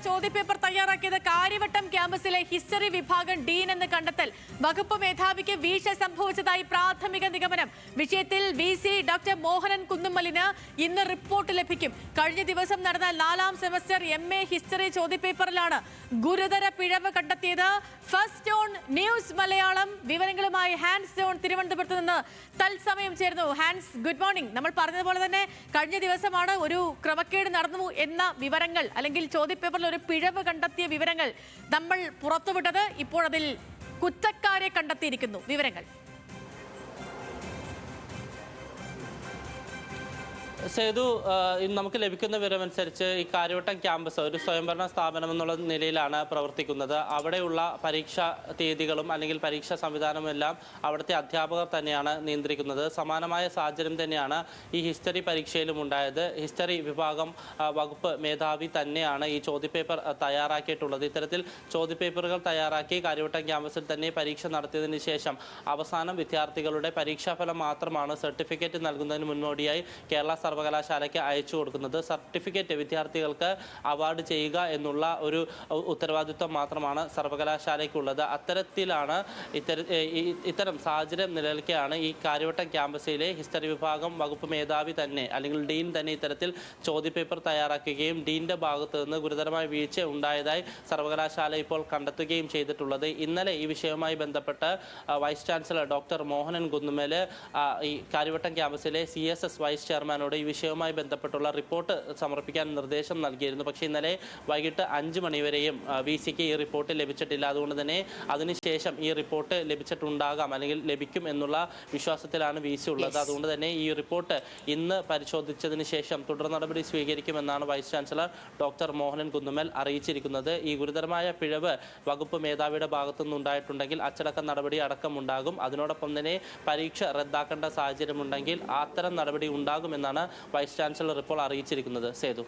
ചോദ്യപേപ്പർ തയ്യാറാക്കിയത് കാര്യവട്ടം ക്യാമ്പസിലെ ഹിസ്റ്ററി വിഭാഗം ഡീൻ എന്ന് കണ്ടെത്തൽ. വകുപ്പ് മേധാവിക്ക് വീഴ്ച സംഭവിച്ചതായി പ്രാഥമിക നിഗമനം. വിഷയത്തിൽ VC ഡോക്ടർ മോഹനൻ കുന്നുമ്മലിന് ഇന്ന് റിപ്പോർട്ട് ലഭിക്കും. കഴിഞ്ഞ ദിവസം നടന്ന 4ാം സെമസ്റ്റർ MA ഹിസ്റ്ററി ചോദ്യപേപ്പറിലാണ് ഗുരുതര പിഴവ് കണ്ടെത്തിയത്. ഫസ്റ്റ് ഓൺ ന്യൂസ് മലയാളം വിവരങ്ങളുമായി ഹാൻസ് ജോൺ തിരുവനന്തപുരത്ത് നിന്ന് തത്സമയം ചേർന്നു. Hans, good morning. നമ്മൾ പറഞ്ഞതുപോലെ തന്നെ കഴിഞ്ഞ ദിവസമാണ് ഒരു ക്രമക്കേട് നടന്നു എന്ന വിവരങ്ങൾ, അല്ലെങ്കിൽ ചോദ്യപേപ്പറിൽ ഒരു പിഴവ് കണ്ടെത്തിയ വിവരങ്ങൾ നമ്മൾ പുറത്തുവിട്ടത്. ഇപ്പോൾ അതിൽ കുറ്റക്കാരെ കണ്ടെത്തിയിരിക്കുന്നു. വിവരങ്ങൾ സേതു, നമുക്ക് ലഭിക്കുന്ന വിവരമനുസരിച്ച് ഈ കാര്യവട്ടം ക്യാമ്പസ് ഒരു സ്വയംഭരണ സ്ഥാപനം എന്നുള്ള നിലയിലാണ് പ്രവർത്തിക്കുന്നത്. അവിടെയുള്ള പരീക്ഷാ തീയതികളും അല്ലെങ്കിൽ പരീക്ഷാ സംവിധാനവും എല്ലാം അവിടുത്തെ അധ്യാപകർ തന്നെയാണ് നിയന്ത്രിക്കുന്നത്. സമാനമായ സാഹചര്യം തന്നെയാണ് ഈ ഹിസ്റ്ററി പരീക്ഷയിലും ഉണ്ടായത്. ഹിസ്റ്ററി വിഭാഗം വകുപ്പ് മേധാവി തന്നെയാണ് ഈ ചോദ്യപേപ്പർ തയ്യാറാക്കിയിട്ടുള്ളത്. ഇത്തരത്തിൽ ചോദ്യപേപ്പറുകൾ തയ്യാറാക്കി കാര്യവട്ടം ക്യാമ്പസിൽ തന്നെ പരീക്ഷ നടത്തിയതിന് ശേഷം അവസാനം വിദ്യാർത്ഥികളുടെ പരീക്ഷാഫലം മാത്രമാണ് സർട്ടിഫിക്കറ്റ് നൽകുന്നതിന് മുന്നോടിയായി കേരള സർവകലാശാലയ്ക്ക് അയച്ചു കൊടുക്കുന്നത്. സർട്ടിഫിക്കറ്റ് വിദ്യാർത്ഥികൾക്ക് അവാർഡ് ചെയ്യുക എന്നുള്ള ഒരു ഉത്തരവാദിത്വം മാത്രമാണ് സർവകലാശാലയ്ക്കുള്ളത്. അത്തരത്തിലാണ് ഇത്തരം സാഹചര്യം നിലനിൽക്കെയാണ് ഈ കാര്യവട്ടം ക്യാമ്പസിലെ ഹിസ്റ്ററി വിഭാഗം വകുപ്പ് മേധാവി തന്നെ അല്ലെങ്കിൽ ഡീൻ തന്നെ ഇത്തരത്തിൽ ചോദ്യപേപ്പർ തയ്യാറാക്കുകയും ഡീൻ്റെ ഭാഗത്ത് നിന്ന് ഗുരുതരമായ വീഴ്ച ഉണ്ടായതായി സർവകലാശാല ഇപ്പോൾ കണ്ടെത്തുകയും ചെയ്തിട്ടുള്ളത്. ഇന്നലെ ഈ വിഷയവുമായി ബന്ധപ്പെട്ട് vice chancellor doctor Mohanan Kunnummal ഈ കാര്യവട്ടം ക്യാമ്പസിലെ CSS വൈസ് ചെയർമാനോട് ഈ വിഷയവുമായി ബന്ധപ്പെട്ടുള്ള റിപ്പോർട്ട് സമർപ്പിക്കാൻ നിർദ്ദേശം നൽകിയിരുന്നു. പക്ഷേ ഇന്നലെ വൈകിട്ട് 5 മണിവരെയും VCക്ക് ഈ റിപ്പോർട്ട് ലഭിച്ചിട്ടില്ല. അതുകൊണ്ട് തന്നെ അതിനുശേഷം ഈ റിപ്പോർട്ട് ലഭിച്ചിട്ടുണ്ടാകാം അല്ലെങ്കിൽ ലഭിക്കും എന്നുള്ള വിശ്വാസത്തിലാണ് VC ഉള്ളത്. അതുകൊണ്ട് തന്നെ ഈ റിപ്പോർട്ട് ഇന്ന് പരിശോധിച്ചതിന് ശേഷം തുടർ നടപടി സ്വീകരിക്കുമെന്നാണ് vice chancellor doctor Mohanan Kunnummal അറിയിച്ചിരിക്കുന്നത്. ഈ ഗുരുതരമായ പിഴവ് വകുപ്പ് മേധാവിയുടെ ഭാഗത്തുനിന്നുണ്ടായിട്ടുണ്ടെങ്കിൽ അച്ചടക്ക നടപടി അടക്കമുണ്ടാകും. അതിനോടൊപ്പം തന്നെ പരീക്ഷ റദ്ദാക്കേണ്ട സാഹചര്യമുണ്ടെങ്കിൽ അത്തരം നടപടി ഉണ്ടാകുമെന്നാണ് വൈസ് ചാൻസലർ ഇപ്പോൾ അറിയിച്ചിരിക്കുന്നത്. സേതു.